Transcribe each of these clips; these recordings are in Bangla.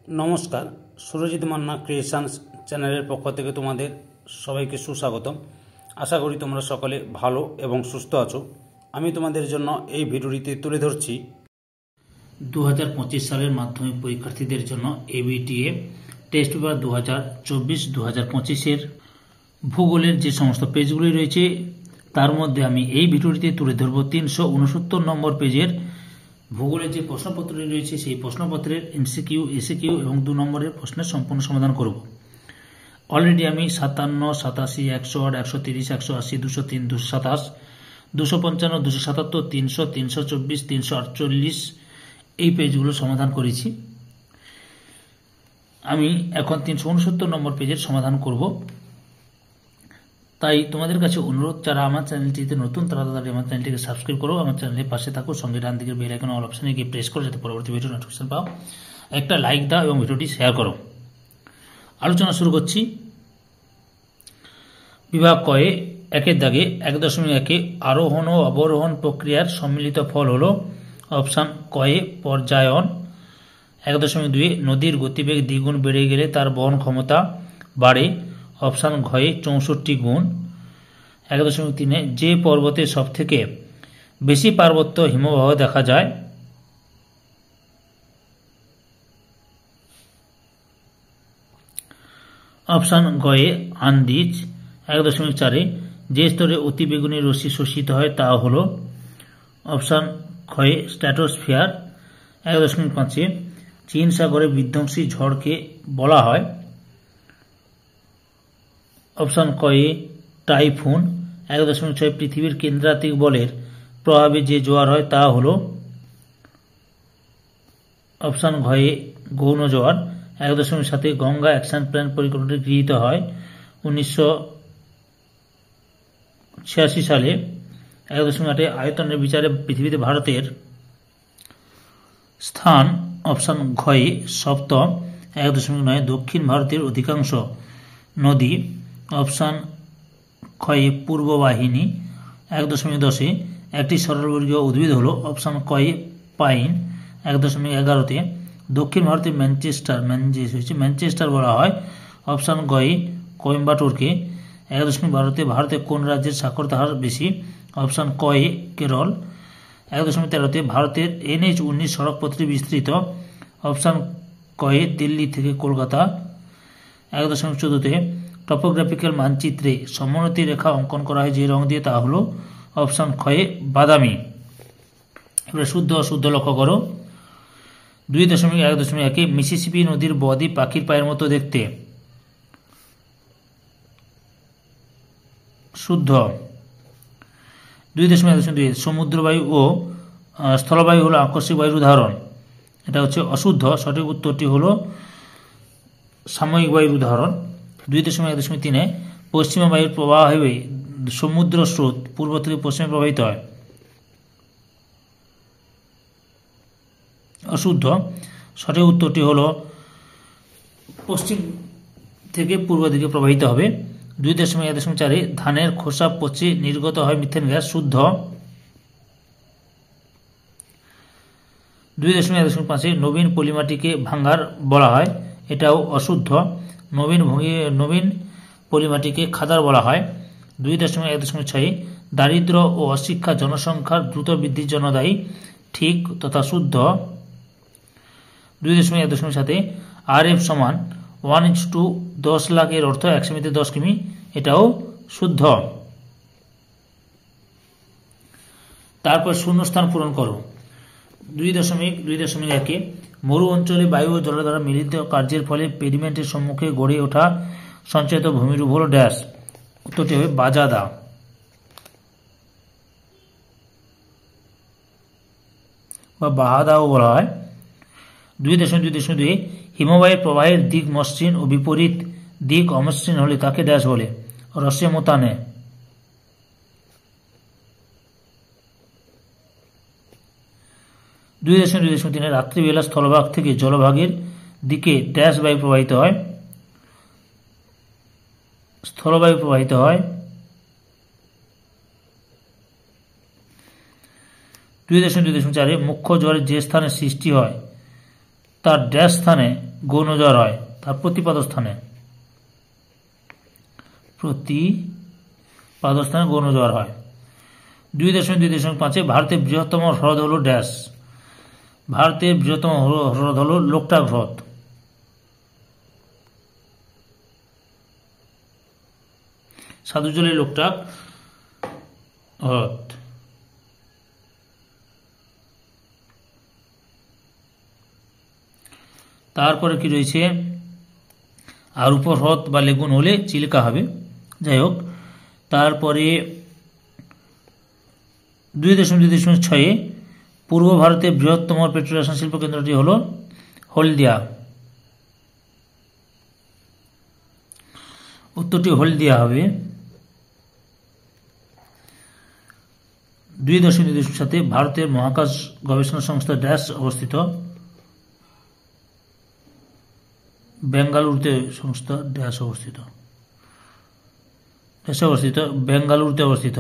নমস্কার, সুরজিৎ মান্না ক্রিয়েশনস চ্যানেলের পক্ষ থেকে তোমাদের সবাইকে সুস্বাগতম। আশা করি তোমরা সকলে ভালো এবং সুস্থ আছো। আমি তোমাদের জন্য এই ভিডিওটিতে তুলে ধরছি 2025 সালের মাধ্যমিক পরীক্ষার্থীদের জন্য এবিটিএ টেস্ট পেপার 2024-2025 ভূগোলের যে সমস্ত পেজগুলি রয়েছে তার মধ্যে আমি এই ভিডিওটিতে তুলে ধরব 369 নম্বর পেজের ভূগোলের যে প্রশ্নপত্রটি রয়েছে সেই প্রশ্নপত্রের এমসিকিউ, এসিকিউ এবং 2 নম্বরের প্রশ্নের সম্পূর্ণ সমাধান করব। অলরেডি আমি 57, 87, 108, 130, 180, 203, 227, 255, 277, 300, 324, 348 এই পেজগুলো সমাধান করেছি। আমি এখন 369 নম্বর পেজের সমাধান করব। তাই তোমাদের কাছে অনুরোধ, যারা আমার চ্যানেলটিতে নতুন তারা তাড়াতাড়ি আমার চ্যানেলটিকে সাবস্ক্রাইব করো, আমার চ্যানেলের পাশে থাকো, সঙ্গে ডান দিকের বেল আইকন অল অপশনে গিয়ে প্রেস করো যাতে পরবর্তী ভিডিও নোটিফিকেশন পাও। একটা লাইক দাও এবং ভিডিওটি শেয়ার করো। আলোচনা শুরু করছি। বিভাগ কয়ে একের দাগে 1.1 আরোহণ ও অবরোহণ প্রক্রিয়ার সম্মিলিত ফল হলো অপশান কয়ে পর্যায়ন। 1.2 নদীর গতিবেগ দ্বিগুণ বেড়ে গেলে তার বহন ক্ষমতা বাড়ে, অপশান ঘয়ে 64 গুণ। 1.3 যে পর্বতে সবথেকে বেশি পার্বত্য হিমবাহ দেখা যায়, অপশান গয়ে আন্দিজ। 1.4 যে স্তরে অতিবেগুনি রশ্মি শোষিত হয় তা হল, অপশান ক্ষয়ে স্ট্র্যাটোস্ফিয়ার। 1.5 চীন সাগরে বিধ্বংসী ঝড়কে বলা হয়, অপশান কয়ে টাইফুন। 1.6 পৃথিবীর কেন্দ্রাতিক বলের প্রভাবে যে জোয়ার হয় তা হল, অপশান ঘয়ে গৌণ জোয়ার। 1.7 গঙ্গা অ্যাকশন প্ল্যান পরিকল্পনাটি গৃহীত হয় 1986 সালে। 1.8 আয়তনের বিচারে পৃথিবীতে ভারতের স্থান, অপশান ঘয়ে সপ্তম। 1.9 দক্ষিণ ভারতের অধিকাংশ নদী, অপশান ক্ষয়ে পূর্ব বাহিনী। 1.10 একটি সরলবর্গীয় উদ্ভিদ হল, অপশান কয়ে পাইন। 1.11 দক্ষিণ ভারতের ম্যানচেস্টার বলা হয়, অপশান গয়ে কোয়েম্বাটোরকে। 1.12 ভারতে কোন রাজ্যের সাক্ষরতা হার বেশি, অপশান কয়ে কেরল। 1.13 ভারতের NH-19 সড়ক পথটি বিস্তৃত, অপশান কয়ে দিল্লি থেকে কলকাতা। 1.14 টপোগ্রাফিক্যাল মানচিত্রে সমোন্নতি রেখা অঙ্কন করা হয় যে রং দিয়ে তা হলো, অপশান ক্ষয়ে বাদামি। এবার শুদ্ধ অশুদ্ধ লক্ষ্য করো। 2.1.1 মিসিসিপি নদীর বদ্বীপ পাখির পায়ের মতো দেখতে, শুদ্ধ। 2.1.2 সমুদ্রবায়ু ও স্থলবায়ু হলো আকস্মিক বায়ুর উদাহরণ, এটা হচ্ছে অশুদ্ধ। সঠিক উত্তরটি হলো সাময়িক বায়ুর উদাহরণ। 2.1.3 পশ্চিমা বায়ুর প্রবাহ হয়ে সমুদ্র স্রোত পূর্ব থেকে পশ্চিমে প্রবাহিত হয়, অশুদ্ধ। সঠিক উত্তরটি হলো পশ্চিম থেকে পূর্ব দিকে প্রবাহিত হবে। 2.1.4 ধানের খোসা পচে নির্গত হয় মিথেন গ্যাস, শুদ্ধ। 2.1.5 নবীন পলিমাটিকে ভাঙ্গার বলা হয়, এটাও অশুদ্ধ। নবীন পলিমাটিকে খাদার বলা হয়। 2.1.6 দারিদ্র্য ও অশিক্ষা জনসংখ্যার দ্রুত বৃদ্ধির জন্য দায়ী, ঠিক তথা শুদ্ধ। 2.1.7 RF সমান 1:10 লাখ এর অর্থ 1 সেমিতে 10 কিমি, এটাও শুদ্ধ। তারপর শূন্যস্থান পূরণ করো। 2.2.1 মরু অঞ্চলে বায়ু ও জল দ্বারা মিলিত কার্যের ফলে পেডিমেন্টের সম্মুখে গড়ে ওঠা সঞ্চয়িত ভূমিরূপ হল ড্যাশ, উত্তরটি হবে বাজাদা। বা বাহাদাও বলা হয়। 2.2.2 হিমবাহের প্রবাহের দিক মসৃণ ও বিপরীত দিক অমসৃণ হলে তাকে ড্যাশ বলে, রসেমতানে। 2.2.3 রাত্রিবেলা স্থলভাগ থেকে জলভাগের দিকে ড্যাশ বায়ু প্রবাহিত হয়, স্থলবায়ু প্রবাহিত হয়। 2.2.4 মুখ্য জ্বরের যে স্থানে সৃষ্টি হয় তার ড্যাশ স্থানে গৌণ জ্বর হয় তার প্রতিপাদ স্থানে গৌণ জ্বর হয়। 2.2.5 ভারতের বৃহত্তম হ্রদ হল ড্যাশ। ভারতের বৃহত্তম হ্রদ হল লোকটাক হ্রদ। সাধুজলে লোকটাক হ্রদ। তারপরে কি রয়েছে, আর উপর হ্রদ বা লেগুন হলে চিলিকা হবে। যাই হোক, তারপরে 2.2.6 পূর্ব ভারতের বৃহত্তম পেট্রোলিয়াম শিল্প কেন্দ্রটি হল হলদিয়া। উত্তরটি হলদিয়া হবে। 2.2.7 ভারতের মহাকাশ গবেষণা সংস্থা ড্যাশ অবস্থিত। বেঙ্গালুরুতে সংস্থা ড্যাশ অবস্থিত। বেঙ্গালুরুতে অবস্থিত।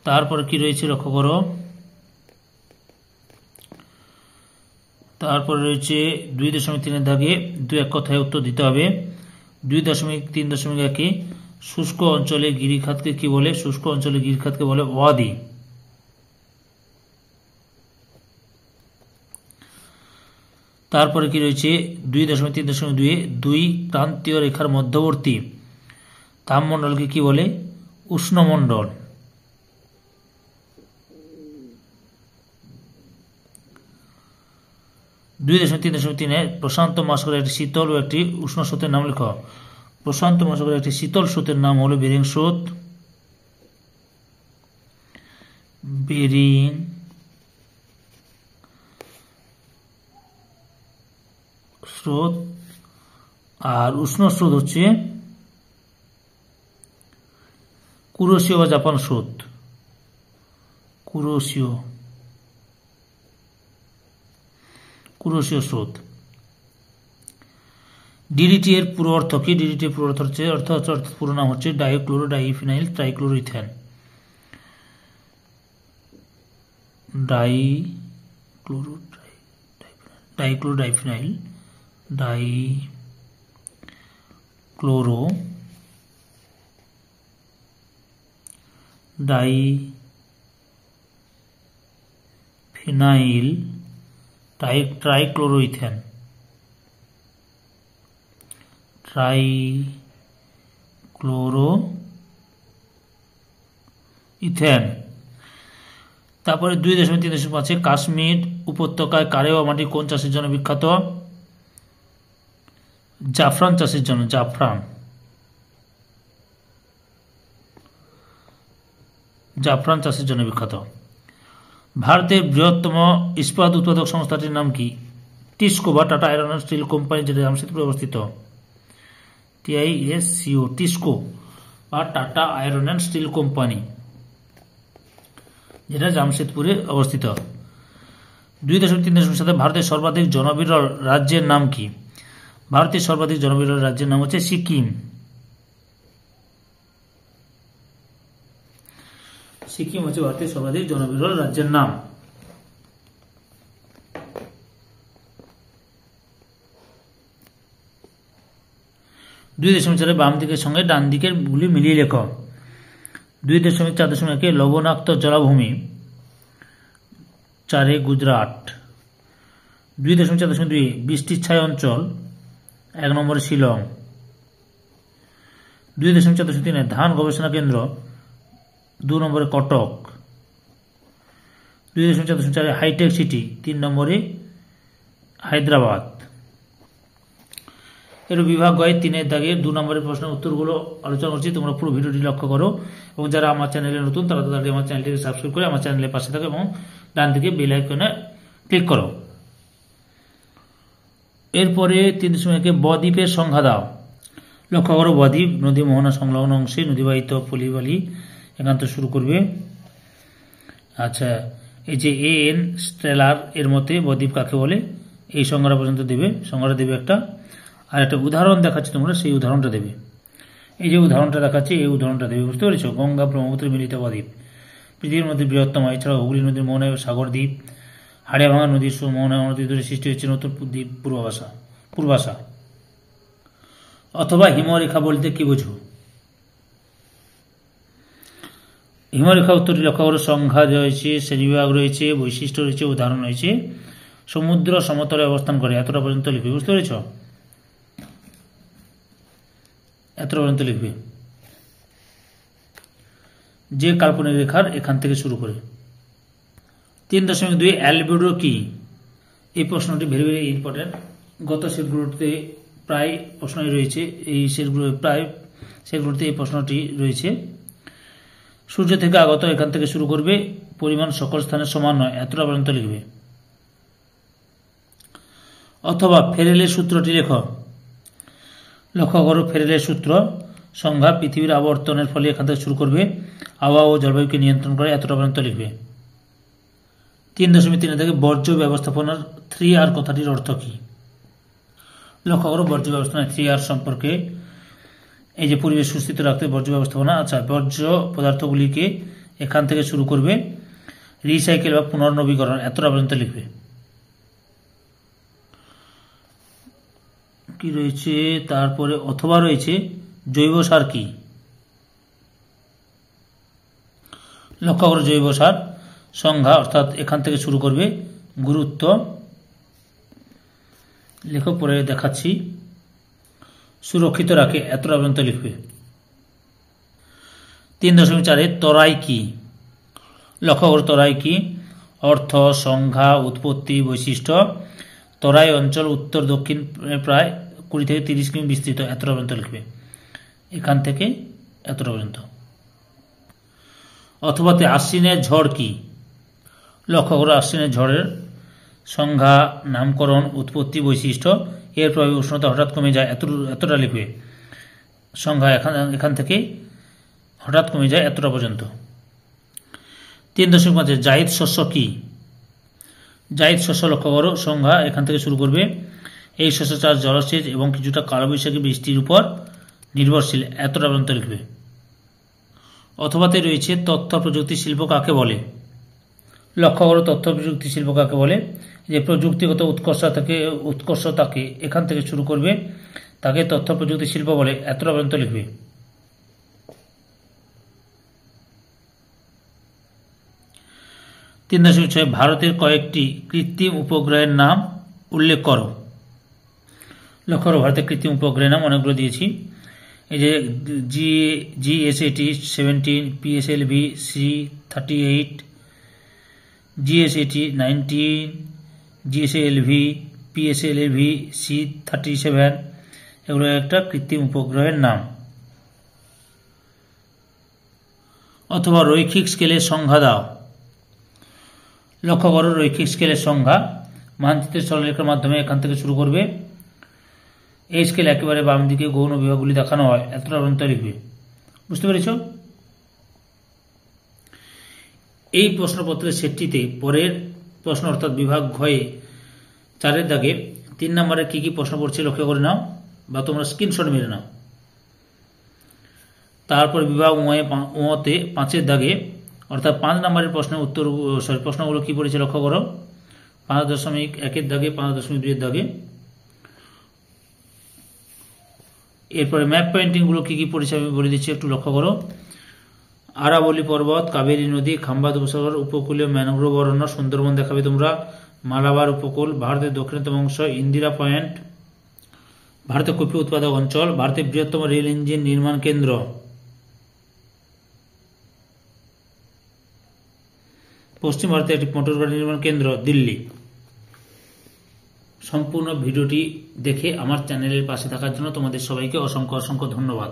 তারপরে কি রয়েছে লক্ষ্য করো। তারপরে রয়েছে 2.3 দাগে 2 কথায় উত্তর দিতে হবে। 2.3.1 শুষ্ক অঞ্চলে গিরিখাতকে কি বলে? শুষ্ক অঞ্চলে গিরিখাতকে বলে ওয়াদি। তারপরে কি রয়েছে 2.3.2 দুই ক্রান্তীয় রেখার মধ্যবর্তী তাপমণ্ডলকে কি বলে? উষ্ণমণ্ডল। 2.3.3 প্রশান্ত মহাসাগরের একটি শীতল ও একটি উষ্ণ স্রোতের নাম লেখো। প্রশান্ত মহাসাগরের একটি শীতল স্রোতের নাম হলো বেরিং স্রোত। আর উষ্ণ স্রোত হচ্ছে কুরোশীয় বা জাপান স্রোত। কুরোশীয় স্রোত। ডিডিটি এর পুরো অর্থ কি? ডিডিটি এর পুরো অর্থ পুরো নাম হচ্ছে dichloro diphenyl trichloroethane. Dichloro diphenyl dichloro diphenyl trichloroethane. তারপরে 2.3.5 কাশ্মীর উপত্যকায় কারেওয়া মাটি কোন চাষের জন্য বিখ্যাত? জাফরান চাষের জন্য। জাফরান চাষের জন্য বিখ্যাত। ভারতের বৃহত্তম ইস্পাত উৎপাদক সংস্থাটির নাম কি? টিসকো বা tata iron and steel company, যেটা জামশেদপুরে অবস্থিত। TISCO টিসকো বা tata iron and steel company, যেটা জামশেদপুরে অবস্থিত। 2.3.7 ভারতের সর্বাধিক জনবিরল রাজ্যের নাম কি? ভারতের সর্বাধিক জনবিরল রাজ্যের নাম হচ্ছে সিকিম। সিকিম হচ্ছে ভারতের সর্বাধিক জনবিরল রাজ্যের নাম। দুই দশমিক বাম দিকের সঙ্গে ডান দিকের গুলি মিলিয়ে লেখ। 2.4.1 লবণাক্ত জলাভূমি 4 গুজরাট। 2.4.2 বৃষ্টির ছায় অঞ্চল 1 নম্বরে শিলং। 2.4.3 ধান গবেষণা কেন্দ্র 2 নম্বরে কটক। 2.4.4 হাইটেক সিটি 3 নম্বরে হায়দ্রাবাদ। এর বিভাগ গয় 3 দাগে 2 নম্বরের প্রশ্নের উত্তরগুলো আলোচনা করছি, তোমরা পুরো ভিডিওটি লক্ষ্য করো এবং যারা আমার চ্যানেলে নতুন তারা তাড়াতাড়ি আমার চ্যানেলটিকে সাবস্ক্রাইব করে আমার চ্যানেলের পাশে থাকো এবং ডান দিকে বেল আইকনে ক্লিক করো। এরপরে 3.1 বদ্বীপের সংজ্ঞা দাও। লক্ষ্য করো, বদ্বীপ নদী মোহনা সংলগ্ন অংশে নদীবাহিত পলিবালি একান্ত শুরু করবে। আচ্ছা, এই যে AN স্টেলার এর মতে বদ্বীপ কাকে বলে এই সংজ্ঞাটা পর্যন্ত দেবে, সংজ্ঞাটা দেবে একটা। আর একটা উদাহরণ দেখাচ্ছি, তোমরা সেই উদাহরণটা দেবে। এই যে উদাহরণটা দেখাচ্ছি এই উদাহরণটা দেবে, বুঝতে পেরেছো? গঙ্গা ব্রহ্মপুত্র মিলিত বদ্বীপ। পৃথিবীর মধ্যে বৃহত্তম। এছাড়াও হুগলি নদীর মোহনা সাগর দ্বীপ, হাড়িয়াভাঙা নদীর মোহনা নদী ধরে সৃষ্টি হয়েছে নতুন দ্বীপ পূর্বাশা। অথবা হিমরেখা বলতে কি বোঝো? হিমরেখা উত্তরটি লক্ষ্য করো। সংজ্ঞা রয়েছে, শ্রেণীবিভাগ রয়েছে, বৈশিষ্ট্য রয়েছে, উদাহরণ রয়েছে। সমুদ্র সমতলে অবস্থান করে, এতটা পর্যন্ত লিখবে। বুঝতে পেরেছ? এতটা পর্যন্ত লিখবে। যে কাল্পনিক রেখার এখান থেকে শুরু করে। 3.2 অ্যালবেডো কি? এই প্রশ্নটি ভেরি ভেরি ইম্পর্টেন্ট। গত সেটগুলোতে প্রায় প্রশ্নই রয়েছে, এই সেটগুলোতে এই প্রশ্নটি রয়েছে। সূর্য থেকে আগত, এখান থেকে শুরু করবে। পরিমাণ সকল স্থানে সমান নয়, এতটা পর্যন্ত লিখবে। অথবা ফেরেলের সূত্রটি লেখো। লক্ষ্য করো ফেরেলের সূত্র। সংজ্ঞা, পৃথিবীর আবর্তনের ফলে এখান থেকে শুরু করবে। আবহাওয়া ও জলবায়ুকে নিয়ন্ত্রণ করে, এতটা পর্যন্ত লিখবে। 3.3 থেকে বর্জ্য ব্যবস্থাপনার 3R কথাটির অর্থ কি? লক্ষ্য করো বর্জ্য ব্যবস্থাপনা 3R সম্পর্কে। এই যে পরিবেশ সুস্থিত রাখতে বর্জ্য ব্যবস্থাপনা। আচ্ছা, বর্জ্য পদার্থগুলিকে এখান থেকে শুরু করবে। রিসাইকেল বা পুনর্নবীকরণ, এতটা পর্যন্ত লিখবে। কি রয়েছে তারপরে? অথবা রয়েছে জৈব সার কি? লক্ষ্য করো জৈব সার। সংজ্ঞা, অর্থাৎ এখান থেকে শুরু করবে। গুরুত্ব লেখো, পরে দেখাচ্ছি। সুরক্ষিত রাখে, এতটা পর্যন্ত লিখবে। 3.4 তরাই কি? লক্ষ্য করো তরাই কি? অর্থ, সংজ্ঞা, উৎপত্তি, বৈশিষ্ট্য। তরাই অঞ্চল উত্তর দক্ষিণ প্রায় 20 থেকে 30 কিমি বিস্তৃত, এতটা পর্যন্ত লিখবে। এখান থেকে এতটা পর্যন্ত। অথবাতে আশ্বিনের ঝড় কি? লক্ষ্য করো আশ্বিনের ঝড়ের সংজ্ঞা, নামকরণ, উৎপত্তি, বৈশিষ্ট্য। এর প্রভাবে উষ্ণতা হঠাৎ কমে যায়, এতটা লিখবে। সংজ্ঞা, এখান থেকে হঠাৎ কমে যায়, এতটা পর্যন্ত। 3.5 জায়িদ শস্য কি? জায়িদ শস্য লক্ষ্য করো। সংজ্ঞা, এখান থেকে শুরু করবে। এই শস্য চাষ জলসেচ এবং কিছুটা কালবৈশাখী বৃষ্টির উপর নির্ভরশীল, এতটা পর্যন্ত লিখবে। অথবাতে রয়েছে তথ্য প্রযুক্তি শিল্প কাকে বলে? লক্ষ্য করো তথ্য প্রযুক্তি শিল্প কাকে বলে। যে প্রযুক্তিগত উৎকর্ষতাকে এখান থেকে শুরু করবে, তাকে তথ্য প্রযুক্তি শিল্প বলে, এতটা পর্যন্ত লিখবে। 3.6 ভারতের কয়েকটি কৃত্রিম উপগ্রহের নাম উল্লেখ করো। লক্ষ্য করো ভারতের কৃত্রিম উপগ্রহের নাম অনেকগুলো দিয়েছি। এই যে GSAT 17, PSLV C38, GSAT 19, GSLV, PSLV C37, এগুলো একটা কৃত্রিম উপগ্রহের নাম। অথবা রৈখিক স্কেলের সংজ্ঞা দাও। লক্ষ্য করো রৈখিক স্কেলের সংজ্ঞা। মানচিত্রের সরলরেখার মাধ্যমে এখান থেকে শুরু করবে। এই স্কেল একেবারে বাম দিকে গৌণ বিভাগগুলি দেখানো হয়, এতটা পর্যন্ত লিখবে। বুঝতে পেরেছ? এই প্রশ্নপত্রের সেটটিতে পরের প্রশ্ন অর্থাৎ বিভাগ ঘয়ে 4 দাগে 3 নম্বরে কি কি প্রশ্ন পড়ছে লক্ষ্য করে নাও, বা তোমরা স্ক্রিনশট মেরে নাও। তারপর বিভাগ তে 5 দাগে অর্থাৎ 5 নম্বরের প্রশ্নের প্রশ্নগুলো কি পড়েছে লক্ষ্য করো। 5.1 দাগে, 5.2 দাগে। এরপরে ম্যাপ পয়েন্টিংগুলো কি কি পড়েছে আমি বলে দিচ্ছি, একটু লক্ষ্য করো। আরাবলী পর্বত, কাবেরী নদী, খাম্বাদ উপসাগর, উপকূলীয় ম্যানগ্রোভ অরণ্য, সুন্দরবন দেখাবে তোমরা। মালাবার উপকূল, ভারতের দক্ষিণতম অংশ, ইন্দিরা পয়েন্ট, ভারতের কফি উৎপাদক অঞ্চল, ভারতের বৃহত্তম রেল ইঞ্জিন নির্মাণ কেন্দ্র, পশ্চিম ভারতের একটি মোটর গাড়ি নির্মাণ কেন্দ্র দিল্লি। সম্পূর্ণ ভিডিওটি দেখে আমার চ্যানেলের পাশে থাকার জন্য তোমাদের সবাইকে অসংখ্য অসংখ্য ধন্যবাদ।